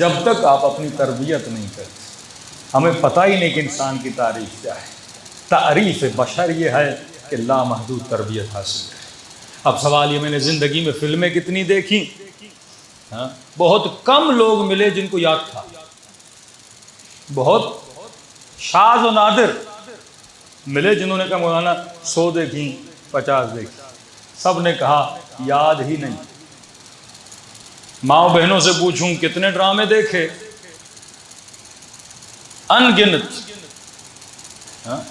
जब तक आप अपनी तरबियत नहीं करते। हमें पता ही नहीं कि इंसान की तारीफ क्या है। तारीफ बशर ये है कि लामहदूद तरबियत हासिल है। अब सवाल ये, मैंने ज़िंदगी में फ़िल्में कितनी देखी, हाँ, बहुत कम लोग मिले जिनको याद था। बहुत शाज़ और नादिर मिले जिन्होंने कहा मौलाना 100 देखी, 50 देखी। सब ने कहा याद ही नहीं। माओ बहनों से पूछूं कितने ड्रामे देखे, अनगिनत। हाँ?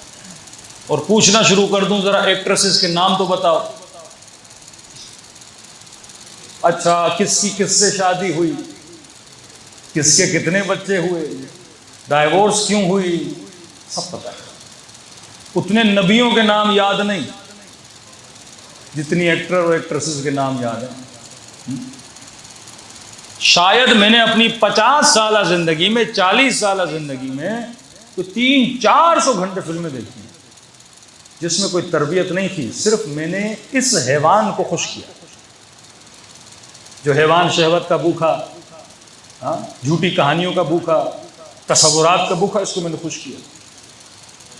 और पूछना शुरू कर दूं जरा एक्ट्रेसेस के नाम तो बताओ। अच्छा, किसकी किससे शादी हुई, किसके कितने बच्चे हुए, डाइवोर्स क्यों हुई, सब पता है। उतने नबियों के नाम याद नहीं जितनी एक्टर और एक्ट्रेसेस के नाम याद है। शायद मैंने अपनी 50 साल जिंदगी में, 40 साल जिंदगी में तो 300-400 घंटे फिल्में देखी जिसमें कोई तरबियत नहीं थी। सिर्फ मैंने इस हैवान को खुश किया, जो हैवान शहवत का भूखा, झूठी कहानियों का भूखा, तसव्वुरात का भूखा, इसको मैंने खुश किया।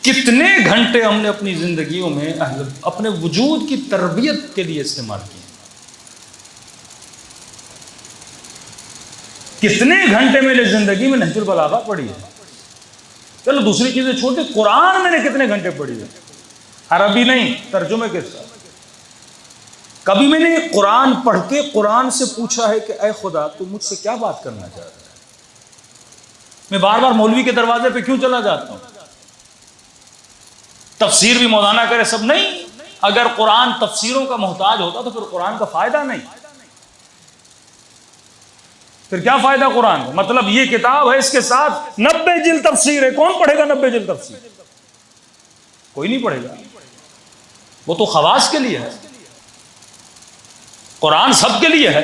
कितने घंटे हमने अपनी जिंदगियों में अपने वजूद की तरबियत के लिए इस्तेमाल किए। कितने घंटे मेरे जिंदगी में नहजुल बलागा पढ़ी है। चलो दूसरी चीजें छोटे, कुरान मैंने कितने घंटे पढ़ी है, अरबी नहीं, तर्जुमे के साथ। कभी मैंने कुरान पढ़ के कुरान से पूछा है कि ऐ खुदा तू मुझसे क्या बात करना चाहता है। मैं बार बार मौलवी के दरवाजे पे क्यों चला जाता हूं, तफसीर भी मौलाना करे सब नहीं। अगर कुरान तफसीरों का मोहताज होता तो फिर कुरान का फायदा नहीं। फिर क्या फायदा कुरान का? मतलब ये किताब है, इसके साथ 90 जिल्द तफसीर है। कौन पढ़ेगा 90 जिल्द तफसीर? कोई नहीं पढ़ेगा। वो तो खवास के लिए है। कुरान सबके लिए है।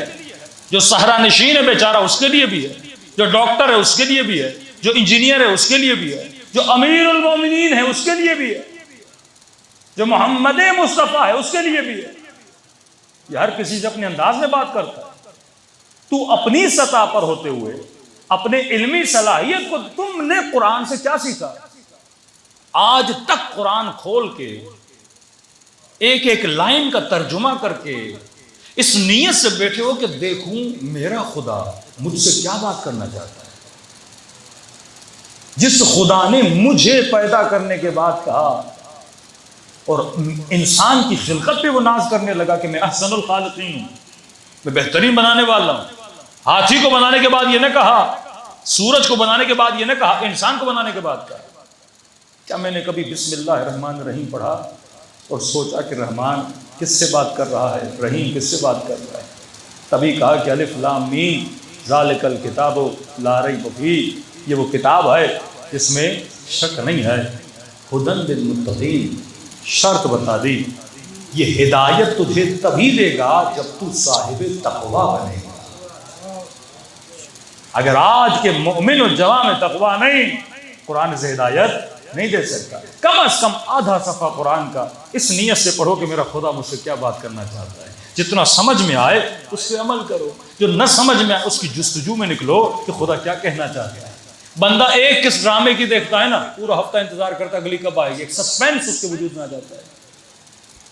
जो सहरा नशीन है बेचारा उसके लिए भी है, जो डॉक्टर है उसके लिए भी है, जो इंजीनियर है उसके लिए भी है, जो अमीरुल मोमिनीन है उसके लिए भी है, जो मोहम्मद मुस्तफ़ा है उसके लिए भी है। ये हर किसी से अपने अंदाज में बात करता है। तू अपनी सतह पर होते हुए अपने इल्मी सलाहियत को, तुमने कुरान से क्या सीखा? आज तक कुरान खोल के एक एक लाइन का तर्जुमा करके इस नीयत से बैठे हो कि देखूं मेरा खुदा मुझसे क्या बात करना चाहता है। जिस खुदा ने मुझे पैदा करने के बाद कहा और इंसान की खिलकत पे वो नाज करने लगा कि मैं अहसनुल खालिकीन हूं, मैं बेहतरीन बनाने वाला हूं। हाथी को बनाने के बाद ये न कहा, सूरज को बनाने के बाद ये न कहा, इंसान को बनाने के बाद कहा। क्या मैंने कभी बिस्मिल्लाह रहमान रहीम पढ़ा और सोचा कि रहमान किससे बात कर रहा है, रहीम किससे बात कर रहा है? तभी कहा कि अलिफ लाम मीम ज़ालिकल किताबु ला रैब फीह, ये वो किताब है जिसमें शक नहीं है। हुदन लिल मुत्तकीन, शर्त बता दी, ये हिदायत तुझे तभी देगा जब तू साहिब तक़वा बनेगा। अगर आज के मोमिन और जवां में तक़वा नहीं, कुरान से हिदायत नहीं दे सकता। कम से कम आधा सफ़ा कुरान का इस नीयत से पढ़ो कि मेरा खुदा मुझसे क्या बात करना चाहता है। जितना समझ में आए उस पर अमल करो, जो न समझ में आए उसकी जुस्तजू में निकलो कि खुदा क्या कहना चाहता है। बंदा एक किस ड्रामे की देखता है ना, पूरा हफ्ता इंतजार करता है अगली कब आएगी। एक सस्पेंस उसके वजूद में आ जाता है।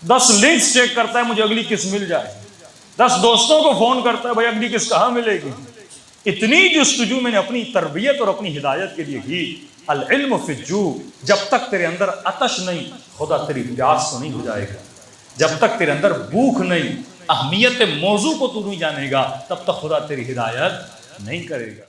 10 लिंक्स चेक करता है मुझे अगली किस मिल जाए। 10 दोस्तों को फोन करता है भाई अगली किस कहाँ मिलेगी। इतनी जुस्तजू मैंने अपनी तरबियत और अपनी हिदायत के लिए की। अल इल्म फिज्जू, जब तक तेरे अंदर आतश नहीं, खुदा तेरी प्यास तो नहीं बुझाएगा। जब तक तेरे अंदर भूख नहीं, अहमियत मौजू को तू नहीं जानेगा, तब तक खुदा तेरी हिदायत नहीं करेगा।